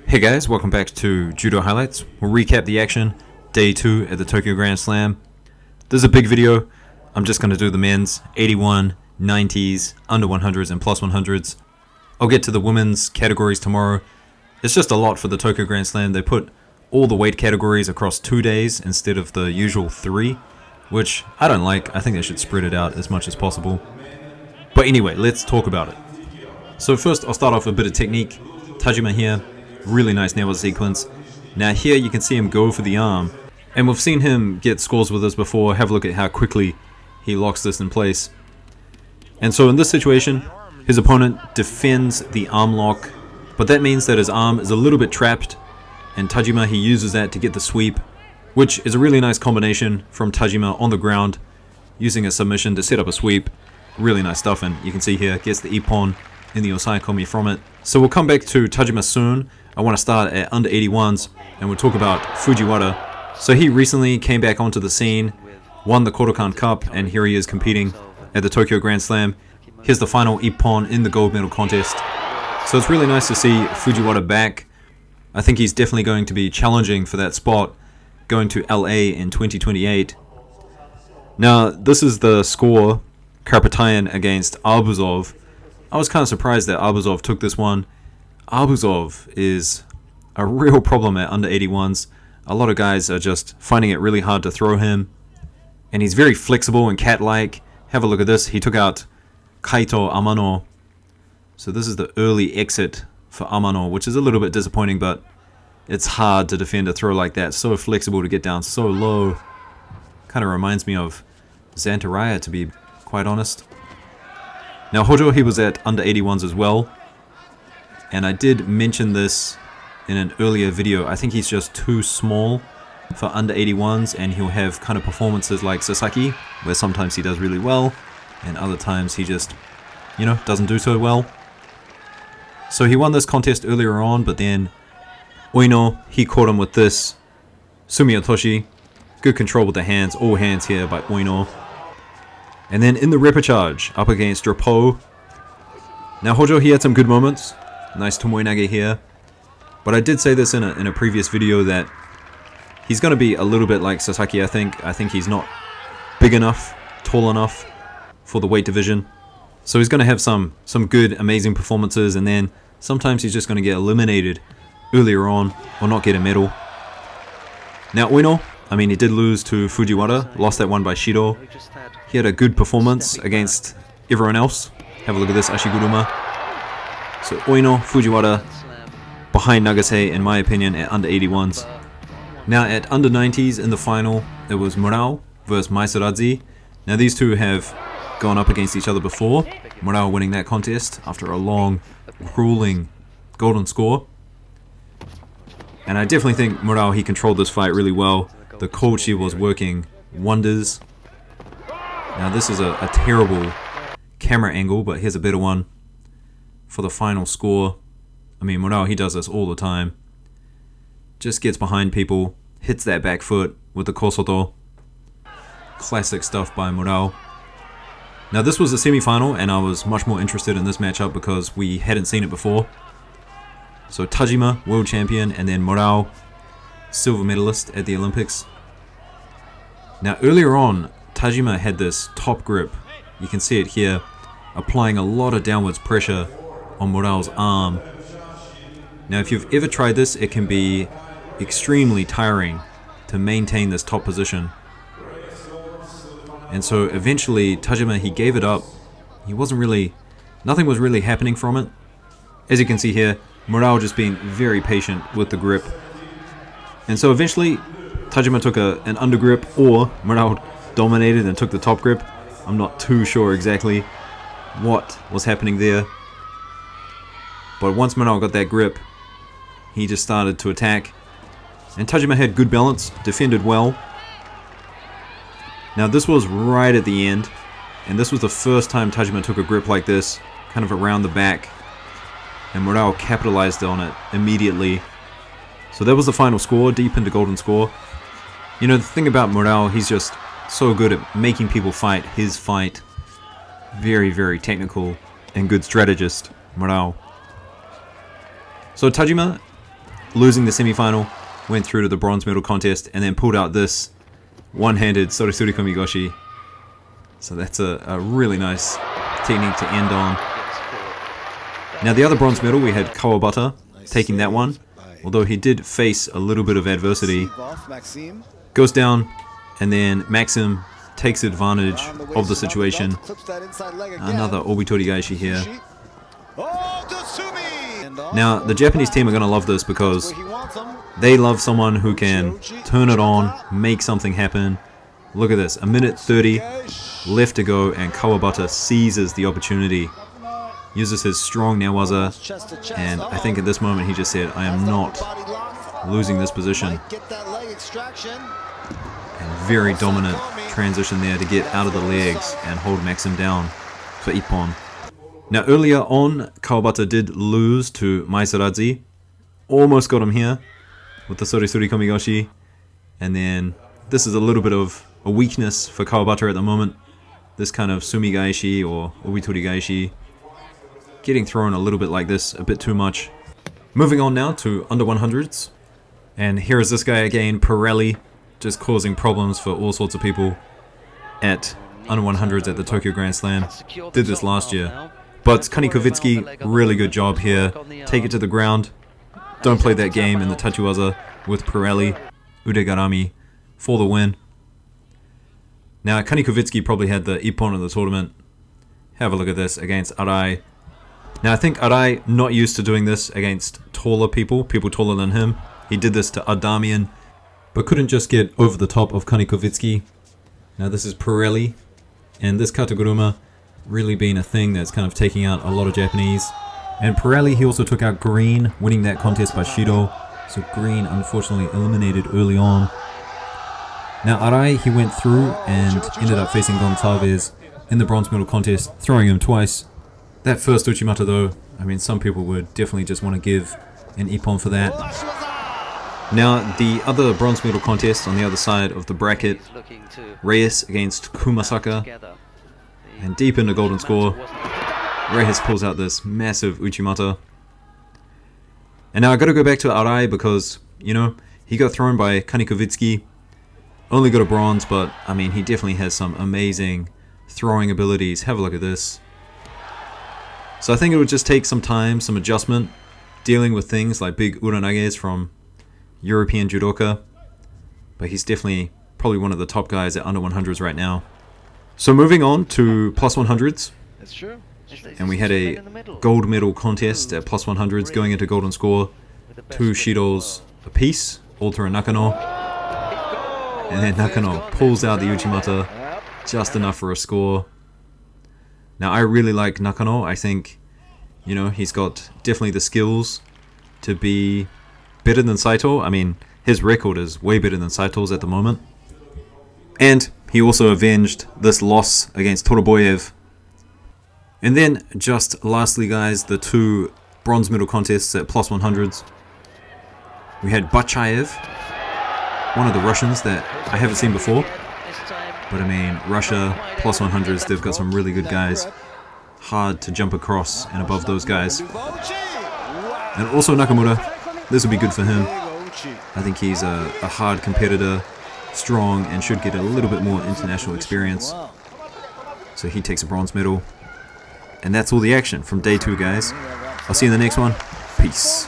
Hey guys, welcome back to Judo Highlights. We'll recap the action, day 2 at the Tokyo Grand Slam. This is a big video. I'm just going to do the men's 81, 90s, under 100s and plus 100s. I'll get to the women's categories tomorrow. It's just a lot for the Tokyo Grand Slam. They put all the weight categories across 2 days instead of the usual 3, which I don't like. I think they should spread it out as much as possible. But anyway, let's talk about it. So first I'll start off with a bit of technique. Tajima here. Really nice nail sequence. Now here you can see him go for the arm, and we've seen him get scores with this before. Have a look at how quickly he locks this in place. And so in this situation, his opponent defends the arm lock, but that means that his arm is a little bit trapped, and Tajima, he uses that to get the sweep, which is a really nice combination from Tajima on the ground, using a submission to set up a sweep. Really nice stuff, and you can see here, gets the ippon in the osaikomi from it. So we'll come back to Tajima soon. I want to start at under 81s, and we'll talk about Fujiwara. So he recently came back onto the scene, won the Kodokan Cup, and here he is competing at the Tokyo Grand Slam. Here's the final ippon in the gold medal contest. So it's really nice to see Fujiwara back. I think he's definitely going to be challenging for that spot, going to LA in 2028. Now, this is the score, Karapetyan against Arbuzov. I was kind of surprised that Arbuzov took this one. Arbuzov is a real problem at under 81s. A lot of guys are just finding it really hard to throw him. And he's very flexible and cat-like. Have a look at this. He took out Kaito Amano. So this is the early exit for Amano, which is a little bit disappointing, but it's hard to defend a throw like that. So flexible to get down so low. Kind of reminds me of Arai, to be quite honest. Now Hojo, he was at under 81s as well. And I did mention this in an earlier video. I think he's just too small for under 81s, and he'll have kind of performances like Sasaki, where sometimes he does really well, and other times he just, doesn't do so well. So he won this contest earlier on, but then Ueno, he caught him with this Sumiyotoshi. Good control with the hands, all hands here by Ueno. And then in the repechage, up against Drapeau. Now Hojo, he had some good moments. Nice tomoe-nage here. But I did say this in a previous video that he's going to be a little bit like Sasaki, I think. I think he's not big enough, tall enough for the weight division. So he's going to have some good, amazing performances, and then sometimes he's just going to get eliminated earlier on or not get a medal. Now Ueno, he did lose to Fujiwara, lost that one by Shido. He had a good performance against everyone else. Have a look at this, Ashiguruma. So Ueno, Fujiwara, behind Nagase, in my opinion, at under 81s. Now at under 90s in the final, it was Murao versus Maisaradzi. Now these two have gone up against each other before. Murao winning that contest after a long, grueling golden score. And I definitely think Murao, he controlled this fight really well. The kochi was working wonders. Now this is a terrible camera angle, but here's a better one for the final score. Murao, he does this all the time. Just gets behind people, hits that back foot with the kosoto. Classic stuff by Murao. Now this was a semi-final, and I was much more interested in this matchup because we hadn't seen it before. So Tajima, world champion, and then Murao, silver medalist at the Olympics. Now earlier on, Tajima had this top grip. You can see it here, applying a lot of downwards pressure on Murao's arm. Now if you've ever tried this, it can be extremely tiring to maintain this top position. And so eventually Tajima, he gave it up. Nothing was really happening from it. As you can see here, Murao just being very patient with the grip. And so eventually Tajima took an undergrip, or Murao dominated and took the top grip. I'm not too sure exactly what was happening there. But once Murao got that grip, he just started to attack. And Tajima had good balance, defended well. Now this was right at the end, and this was the first time Tajima took a grip like this, kind of around the back. And Murao capitalized on it immediately. So that was the final score, deep into golden score. The thing about Murao, he's just so good at making people fight his fight. Very, very technical and good strategist, Murao. So Tajima, losing the semi-final, went through to the bronze medal contest, and then pulled out this one-handed Sorisuri Komigoshi. So that's a really nice technique to end on. Now the other bronze medal, we had Kawabata taking that one, although he did face a little bit of adversity. Goes down, and then Maxim takes advantage of the situation. Another Obitori Gaishi here. Now the Japanese team are going to love this because they love someone who can turn it on, make something happen. Look at this, a minute 30 left to go, and Kawabata seizes the opportunity. Uses his strong newaza, and I think at this moment he just said, I am not losing this position. And very dominant transition there to get out of the legs and hold Maxim down for Ippon. Now earlier on, Kawabata did lose to Maisaradzi. Almost got him here with the Sorisuri Komigoshi. And then this is a little bit of a weakness for Kawabata at the moment. This kind of Sumi Gaishi or Obitori Gaishi. Getting thrown a little bit like this, a bit too much. Moving on now to under 100s. And here is this guy again, Pirelli, just causing problems for all sorts of people at under 100s at the Tokyo Grand Slam. Did this last year. But Kanikovitsky, really good job here. Take it to the ground. Don't play that game in the Tachiwaza with Pirelli, Udegarami for the win. Now Kanikovitsky probably had the Ippon of the tournament. Have a look at this against Arai. Now I think Arai not used to doing this against taller people taller than him. He did this to Adamian, but couldn't just get over the top of Kanikovitsky. Now this is Pirelli, and this Kataguruma really been a thing that's kind of taking out a lot of Japanese. And Pirelli, he also took out Green, winning that contest by Shido. So Green unfortunately eliminated early on. Now Arai, he went through and ended up facing Gonçalves in the bronze medal contest, throwing him twice. That first Uchimata though, I mean some people would definitely just want to give an Ippon for that. Now the other bronze medal contest on the other side of the bracket, Reyes against Kumasaka. And deep in the golden score, Reyes pulls out this massive Uchimata. And now I gotta go back to Arai because, you know, he got thrown by Kanikovitsky. Only got a bronze, but I mean he definitely has some amazing throwing abilities. Have a look at this. So I think it would just take some time, some adjustment, dealing with things like big uranages from European judoka. But he's definitely probably one of the top guys at under 100s right now. So moving on to plus 100s. And we had a gold medal contest at plus 100s going into golden score. 2 Shidos apiece, Alter and Nakano. And then Nakano pulls out the Uchimata just enough for a score. Now I really like Nakano. I think, you know, he's got definitely the skills to be better than Saito. I mean, his record is way better than Saito's at the moment. And he also avenged this loss against Toroboyev. And then, just lastly guys, the 2 bronze medal contests at plus 100s. We had Bachayev, one of the Russians that I haven't seen before. But I mean, Russia, plus 100s, they've got some really good guys. Hard to jump across and above those guys. And also Nakamura, this will be good for him. I think he's a hard competitor, strong, and should get a little bit more international experience. So he takes a bronze medal. And that's all the action from day 2, guys. I'll see you in the next one. Peace.